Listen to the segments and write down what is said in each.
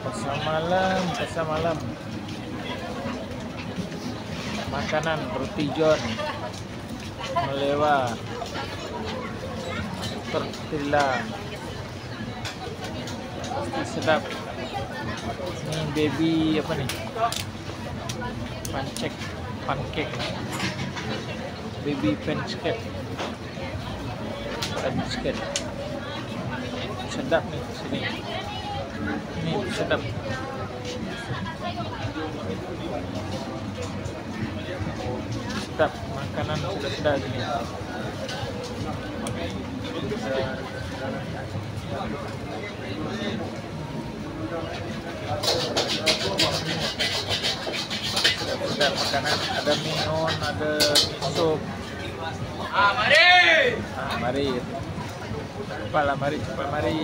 Pasar malam. Makanan roti john, melewa, tortilla, pasti sedap. Ini baby apa nih? Pancake, baby pancake, sedap nih sini. Ini sedap. Sedap, makanan sudah gini. Sedap makanan, ada mihun, ada sup. Mari. Cepat mari.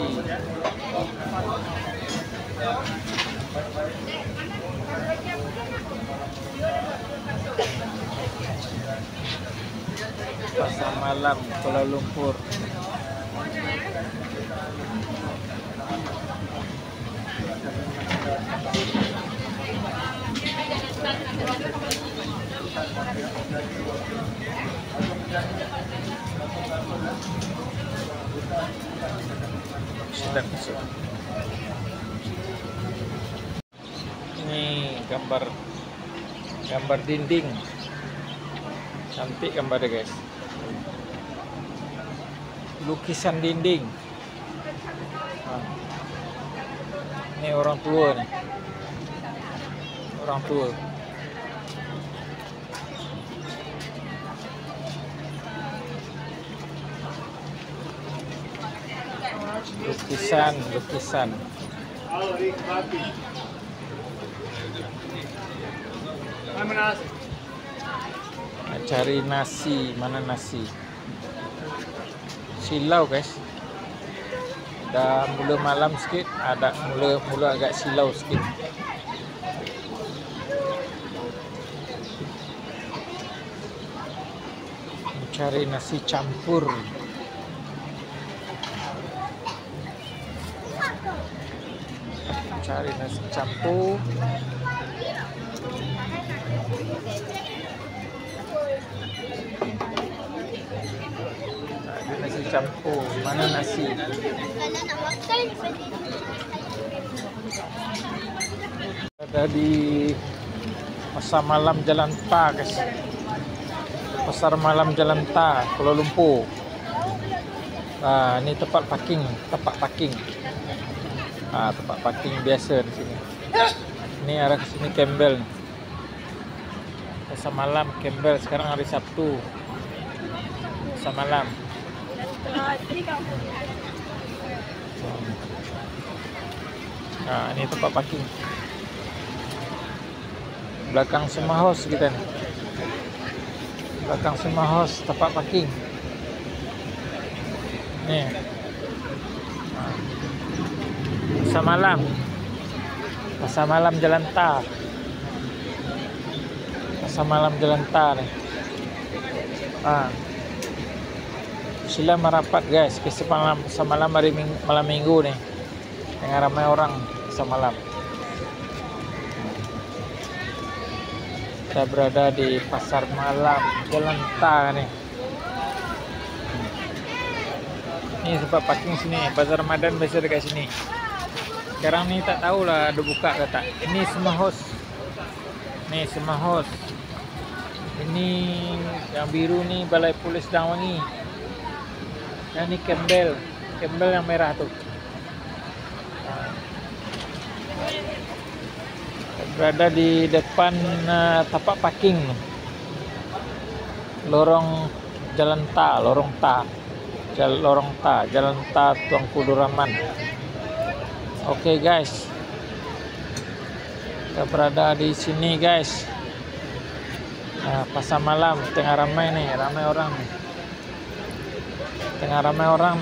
Pasar malam Kuala Lumpur. Sedap. Ini gambar dinding. Cantik gambarnya, guys. Lukisan dinding. Ini orang tua nih. Orang tua. Lukisan. Cari nasi, mana nasi? Silau, guys. Dah mula malam sikit, ada mula agak silau sikit. Cari nasi campur. Ada nasi campur. Mana nasi? Ada di pasar malam Jalan Ta, guys. Pasar malam Jalan Ta, Kuala Lumpur. Ini tempat parking. Tempat parking biasa di sini. Ini arah ke sini Campbell. Pasar malam Campbell, sekarang hari Sabtu. Pasar malam. Ini tempat parking. Belakang Semah House kita nih. Belakang Semah House tempat parking. Nih. Pasar malam Jalan Ta. Pasar malam Jalan Ta nih. Sila merapat, guys, ke pasar malam malam minggu nih. Yang ramai orang pasar malam. Kita berada di pasar malam Jalan Ta nih. Ini tempat parking sini. Bazar Ramadan biasa dekat sini. Sekarang ni tak tahulah ada buka ke tak. Ini Semah House. Nih Semah House. Ini yang biru ni Balai Polis Dangwangi. Yang ni Campbell yang merah tu. Berada di depan tapak parking. Lorong Jalan Ta, Lorong Ta, Jalan Ta Tuanku Duraman. Oke, guys, kita berada di sini, guys. Pasar malam tengah ramai nih, ramai orang nih. Tengah ramai orang.